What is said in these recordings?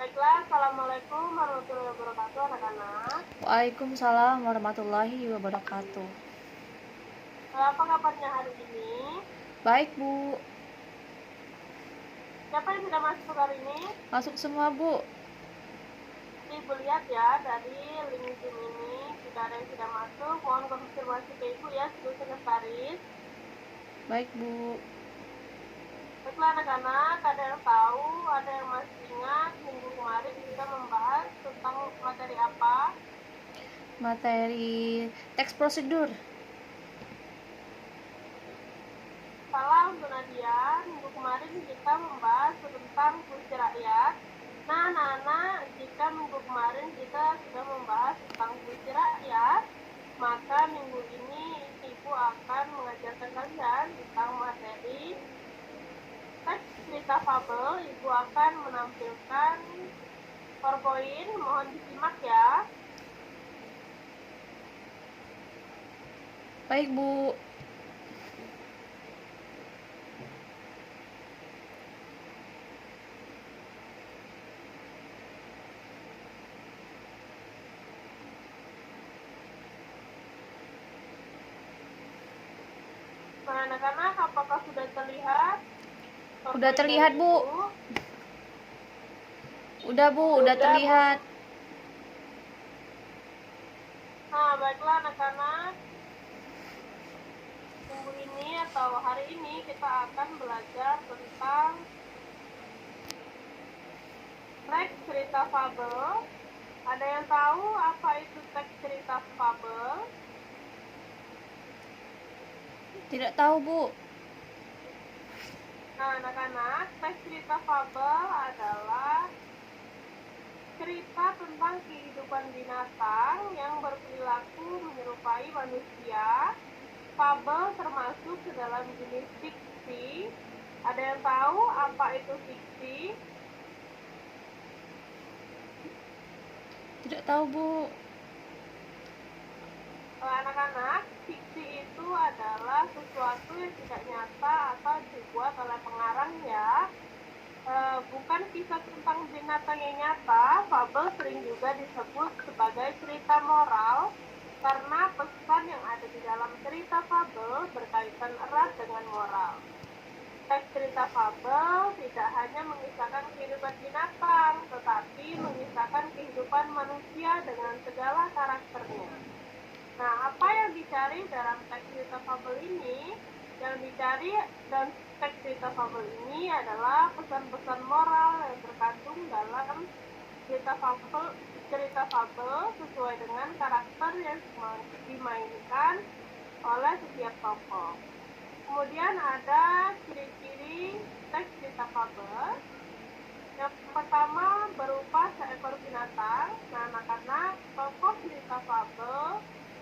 Baiklah, Assalamualaikum warahmatullahi wabarakatuh anak-anak. Waalaikumsalam warahmatullahi wabarakatuh. Apa kabarnya hari ini? Baik, Bu. Siapa yang sudah masuk hari ini? Masuk semua, Bu. Ibu lihat ya, dari link Zoom ini sudah ada yang sudah masuk. Mohon konfirmasi ke Ibu ya, seluruh sekretaris. Baik, Bu. Baiklah anak-anak, ada yang tahu, ada yang masih ingat minggu kemarin kita membahas tentang materi apa? Materi teks prosedur. Salah untuk Nadia, minggu kemarin kita membahas tentang puisi rakyat. Nah, anak-anak, jika minggu kemarin kita sudah membahas tentang puisi rakyat, maka minggu ini Ibu akan mengajarkan kalian tentang materi teks cerita fabel. Ibu akan menampilkan PowerPoint, mohon disimak ya. Baik, Bu. Nah, anak-anak, apakah sudah terlihat? Udah terlihat, Bu. Udah, Bu. Udah terlihat. Nah, baiklah anak-anak. Minggu ini atau hari ini kita akan belajar tentang teks cerita fabel. Ada yang tahu apa itu teks cerita fabel? Tidak tahu, Bu. Nah, anak-anak, teks cerita fabel adalah cerita tentang kehidupan binatang yang berperilaku menyerupai manusia. Fabel termasuk ke dalam jenis fiksi. Ada yang tahu apa itu fiksi? Tidak tahu, Bu. Anak-anak, fiksi itu adalah sesuatu yang tidak nyata atau dibuat oleh pengarang ya. Bukan kisah tentang binatang yang nyata. Fabel sering juga disebut sebagai cerita moral karena pesan yang ada di dalam cerita fabel berkaitan erat dengan moral. Teks cerita fabel tidak hanya mengisahkan kehidupan binatang, tetapi mengisahkan kehidupan manusia dengan segala karakternya. Nah, apa yang dicari dalam teks cerita fabel ini? Yang dicari dalam teks cerita fabel ini adalah pesan-pesan moral yang terkandung dalam cerita fabel sesuai dengan karakter yang dimainkan oleh setiap tokoh. Kemudian ada ciri-ciri teks cerita fabel. Yang pertama berupa seekor binatang. Nah, anak-anak, tokoh cerita fabel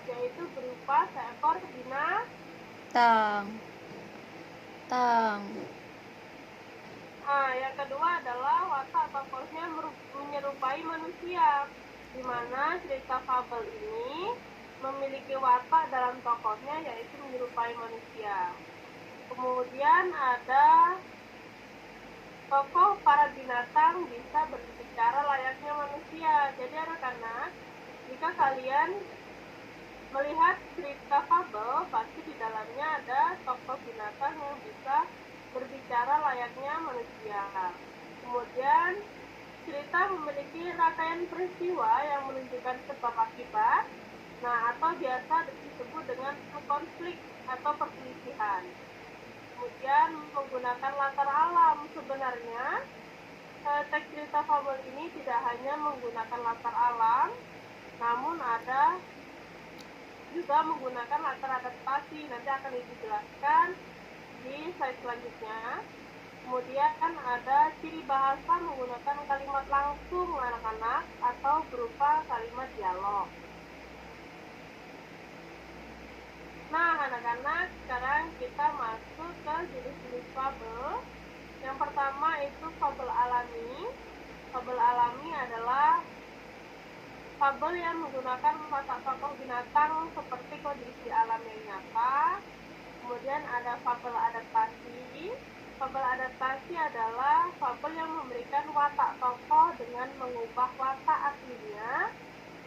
yaitu berupa seekor binatang. Nah, yang kedua adalah watak tokohnya menyerupai manusia, di mana cerita fabel ini memiliki watak dalam tokohnya yaitu menyerupai manusia. Kemudian ada tokoh para binatang bisa berbicara layaknya manusia. Jadi anak-anak, jika kalian melihat cerita fabel, pasti di dalamnya ada tokoh binatang yang bisa berbicara layaknya manusia. Kemudian cerita memiliki rangkaian peristiwa yang menunjukkan sebab akibat, nah atau biasa disebut dengan konflik atau perselisihan. Kemudian menggunakan latar alam. Sebenarnya teks cerita fabel ini tidak hanya menggunakan latar alam, namun ada juga menggunakan latar adaptasi. Nanti akan dijelaskan di slide selanjutnya. Kemudian ada ciri bahasa menggunakan kalimat langsung anak-anak atau berupa kalimat dialog. Nah, anak-anak, sekarang kita masuk ke jenis-jenis fabel. Yang pertama itu fabel alami. Fabel alami adalah fabel yang menggunakan watak tokoh binatang seperti kondisi alam yang nyata. Kemudian ada fabel adaptasi. Fabel adaptasi adalah fabel yang memberikan watak tokoh dengan dengan mengubah watak aslinya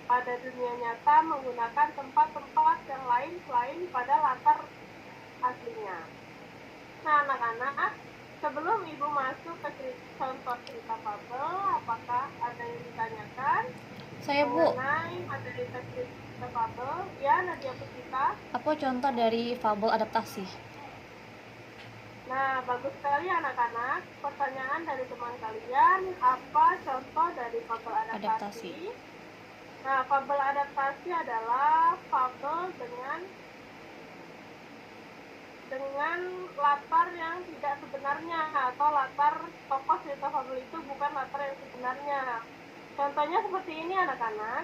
pada dunia nyata menggunakan tempat-tempat yang lain selain pada latar aslinya. Nah, anak-anak, sebelum Ibu masuk ke contoh cerita fabel, apakah ada yang ditanyakan Saya, Bu. mengenai materi cerita fabel? Ya, Nadia Puspita. Apa contoh dari fabel adaptasi? Nah, bagus sekali anak-anak. Pertanyaan dari teman kalian, apa contoh dari fabel adaptasi? Nah, fabel adaptasi adalah fabel dengan latar yang tidak sebenarnya, atau latar tokoh cerita fabel itu bukan latar yang sebenarnya. Contohnya seperti ini anak-anak.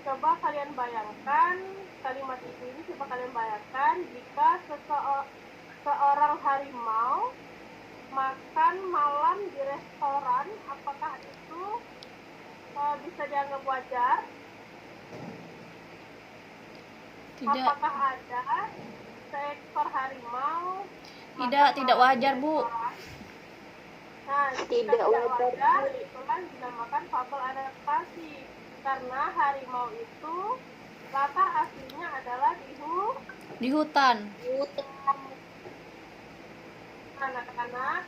Coba kalian bayangkan kalimat ini, coba kalian bayangkan jika seorang harimau makan malam di restoran, apakah itu bisa dianggap wajar? Tidak. Apakah ada seekor harimau? Tidak wajar, Bu. Nah, tidak wajar, itulah dinamakan fabel adaptasi. Karena harimau itu latar aslinya adalah di hutan. Anak-anak.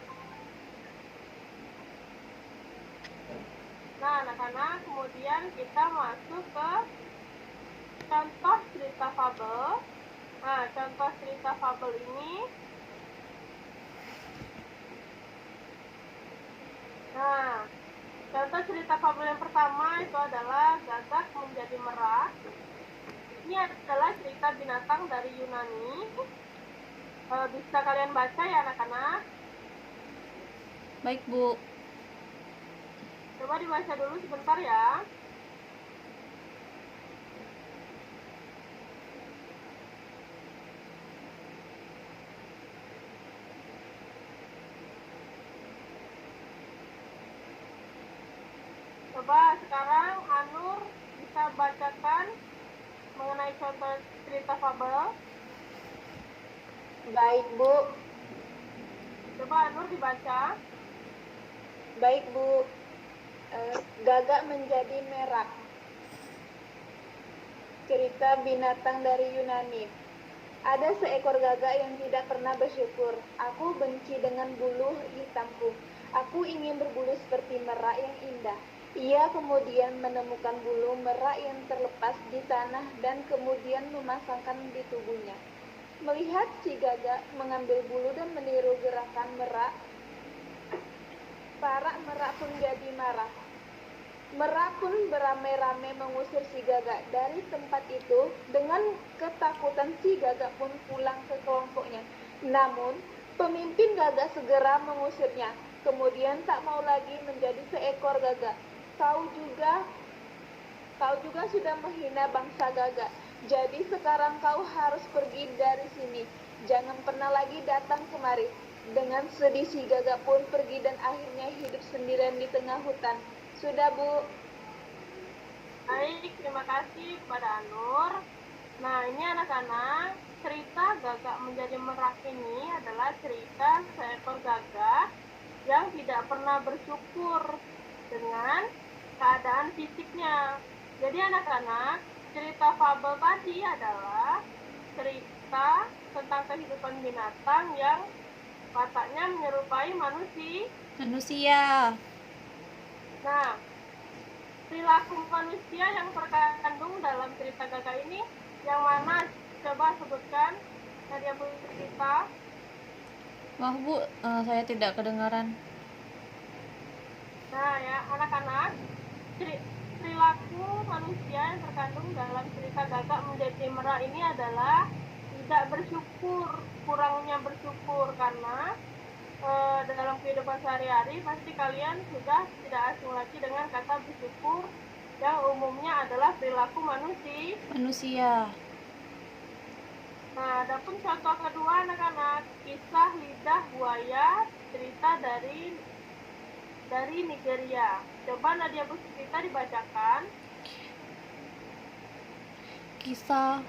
Nah, anak-anak, kemudian kita masuk ke contoh cerita fabel. Nah, contoh cerita fabel ini. Nah, contoh cerita fabel yang pertama itu adalah Gagak Menjadi Merah. Ini adalah cerita binatang dari Yunani. Bisa kalian baca ya anak-anak? Baik, Bu. Coba dibaca dulu sebentar ya. Coba sekarang Anur bisa bacakan mengenai contoh cerita fabel. Baik, Bu. Coba Anur dibaca. Baik, Bu. Gagak Menjadi Merah. Cerita binatang dari Yunani. Ada seekor gagak yang tidak pernah bersyukur. Aku benci dengan bulu hitamku. Aku ingin berbulu seperti merak yang indah. Ia kemudian menemukan bulu merak yang terlepas di tanah dan kemudian memasangkan di tubuhnya. Melihat si gagak mengambil bulu dan meniru gerakan merak, para merak pun jadi marah. Merak pun beramai-ramai mengusir si gagak dari tempat itu. Dengan ketakutan si gagak pun pulang ke kelompoknya. Namun, pemimpin gagak segera mengusirnya. Kemudian tak mau lagi menjadi seekor gagak. Kau juga sudah menghina bangsa gagak. Jadi sekarang kau harus pergi dari sini. Jangan pernah lagi datang kemari. Dengan sedih si gagak pun pergi dan akhirnya hidup sendirian di tengah hutan. Sudah, Bu. Baik, terima kasih kepada Anur. Nah, ini anak-anak, cerita Gagak Menjadi Merak ini adalah cerita seekor gagak yang tidak pernah bersyukur dengan keadaan fisiknya. Jadi anak-anak, cerita fabel tadi adalah cerita tentang kehidupan binatang yang wataknya menyerupai manusia. Nah, perilaku manusia yang terkandung dalam cerita gagak ini yang mana? Coba sebutkan dari yang cerita. Maaf, Bu, saya tidak kedengaran. Nah ya, anak-anak, perilaku manusia yang terkandung dalam cerita Gagak Menjadi Merah ini adalah tidak bersyukur, kurangnya bersyukur, karena dalam kehidupan sehari-hari pasti kalian sudah tidak asing lagi dengan kata bersyukur yang umumnya adalah perilaku manusia. Nah, adapun contoh kedua anak-anak, kisah lidah buaya, cerita dari Nigeria. Coba Nadia Puspita dibacakan. Kisah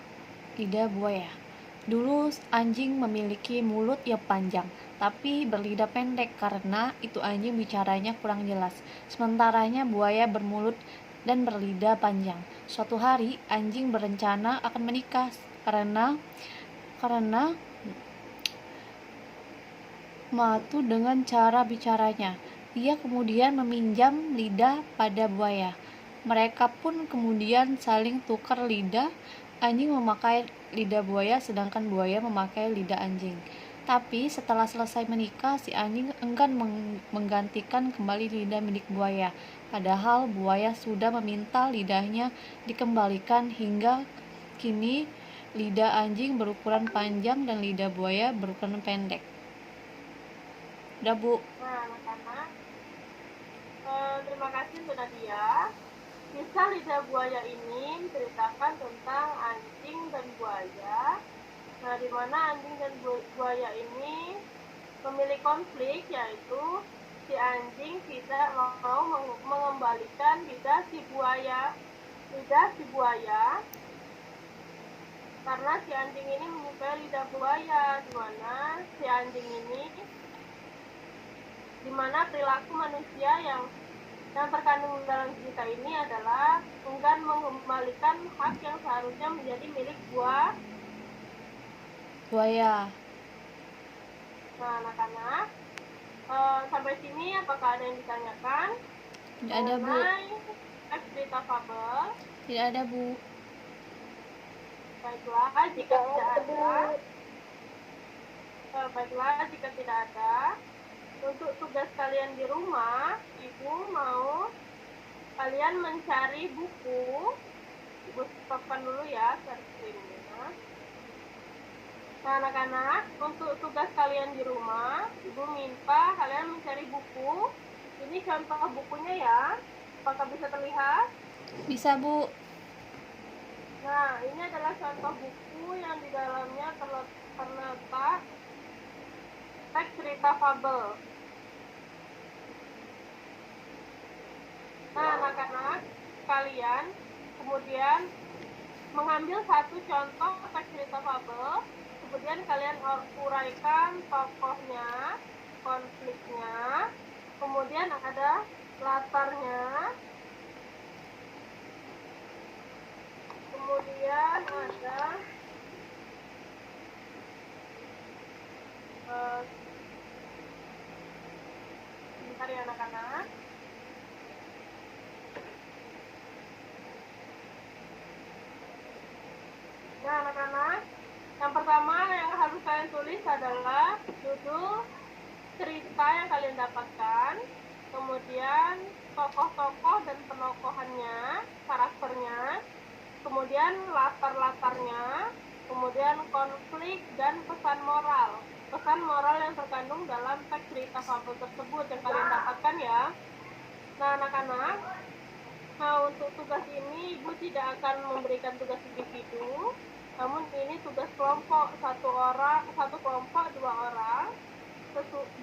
lidah buaya. Dulu anjing memiliki mulut yang panjang, tapi berlidah pendek karena itu anjing bicaranya kurang jelas. Sementaranya buaya bermulut dan berlidah panjang. Suatu hari anjing berencana akan menikah karena matu dengan cara bicaranya. Ia kemudian meminjam lidah pada buaya. Mereka pun kemudian saling tukar lidah. Anjing memakai lidah buaya sedangkan buaya memakai lidah anjing. Tapi setelah selesai menikah, si anjing enggan menggantikan kembali lidah milik buaya. Padahal buaya sudah meminta lidahnya dikembalikan. Hingga kini lidah anjing berukuran panjang dan lidah buaya berukuran pendek. Udah, Bu. Nah, anak-anak, terima kasih untuk Nadia. Kisah lidah buaya ini menceritakan tentang anjing dan buaya. Nah, di mana anjing dan buaya ini memiliki konflik, yaitu si anjing tidak mau mengembalikan lidah si buaya karena si anjing ini menyukai lidah buaya, di mana perilaku manusia yang terkandung dalam cerita ini adalah enggan mengembalikan hak yang seharusnya menjadi milik Buaya. Nah, anak-anak, sampai sini apakah ada yang ditanyakan? Tidak ada, Bu. Teks cerita fabel. Tidak ada, Bu. Baiklah, jika tidak ada, untuk tugas kalian di rumah, Ibu mau kalian mencari buku. Ibu stopkan dulu ya share screen-nya. Nah, anak-anak, untuk tugas kalian di rumah, Ibu minta kalian mencari buku. Ini contoh bukunya ya. Apakah bisa terlihat? Bisa, Bu. Nah, ini adalah contoh buku yang di dalamnya terletak teks cerita fabel. Nah, anak-anak, kalian kemudian mengambil satu contoh teks cerita fabel, kemudian kalian uraikan tokohnya, konfliknya, kemudian ada latarnya, kemudian ada sebentar ya anak-anak. Nah, anak-anak, yang pertama yang harus kalian tulis adalah judul cerita yang kalian dapatkan, kemudian tokoh-tokoh dan penokohannya, karakternya, kemudian latar-latarnya, kemudian konflik dan pesan moral yang terkandung dalam teks cerita fabel tersebut yang kalian dapatkan ya. Nah, anak-anak, untuk tugas ini Ibu tidak akan memberikan tugas individu, namun ini tugas kelompok, satu kelompok 2 orang,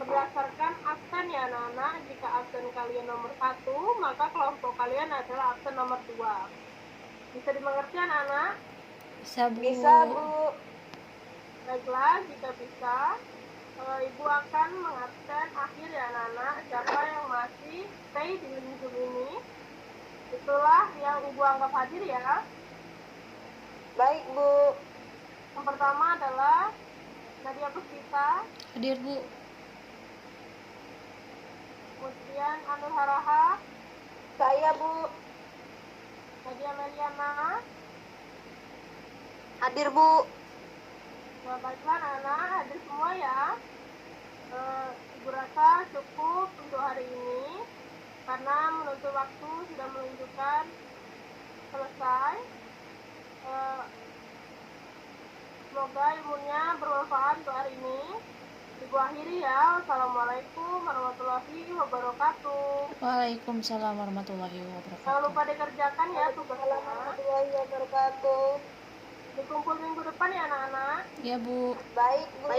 berdasarkan absen ya anak-anak. Jika absen kalian nomor 1, maka kelompok kalian adalah absen nomor 2. Bisa dimengerti anak-anak? Bisa, Bu. Bisa, Bu. Baiklah, jika bisa, Ibu akan mengabsen akhir ya anak-anak. Siapa yang masih stay di Zoom ini, itulah yang Ibu anggap hadir ya. Baik, Bu. Yang pertama adalah Nadia Puspita, Hadir, Bu. kemudian Anur Haraha, Saya, Bu. Nadia Meliana. Hadir, Bu. Nah, baiklah anak-anak, hadir semua ya. Ibu rasa cukup untuk hari ini, karena menentu waktu sudah menunjukkan selesai. Semoga ilmunya bermanfaat untuk hari ini. Ibu akhiri ya. Wassalamualaikum warahmatullahi wabarakatuh. Waalaikumsalam warahmatullahi Jangan wabarakatuh. lupa dikerjakan ya tugasnya. Warahmatullahi wabarakatuh. Dikumpul minggu depan ya anak-anak. Ya, Bu. Baik, Bu.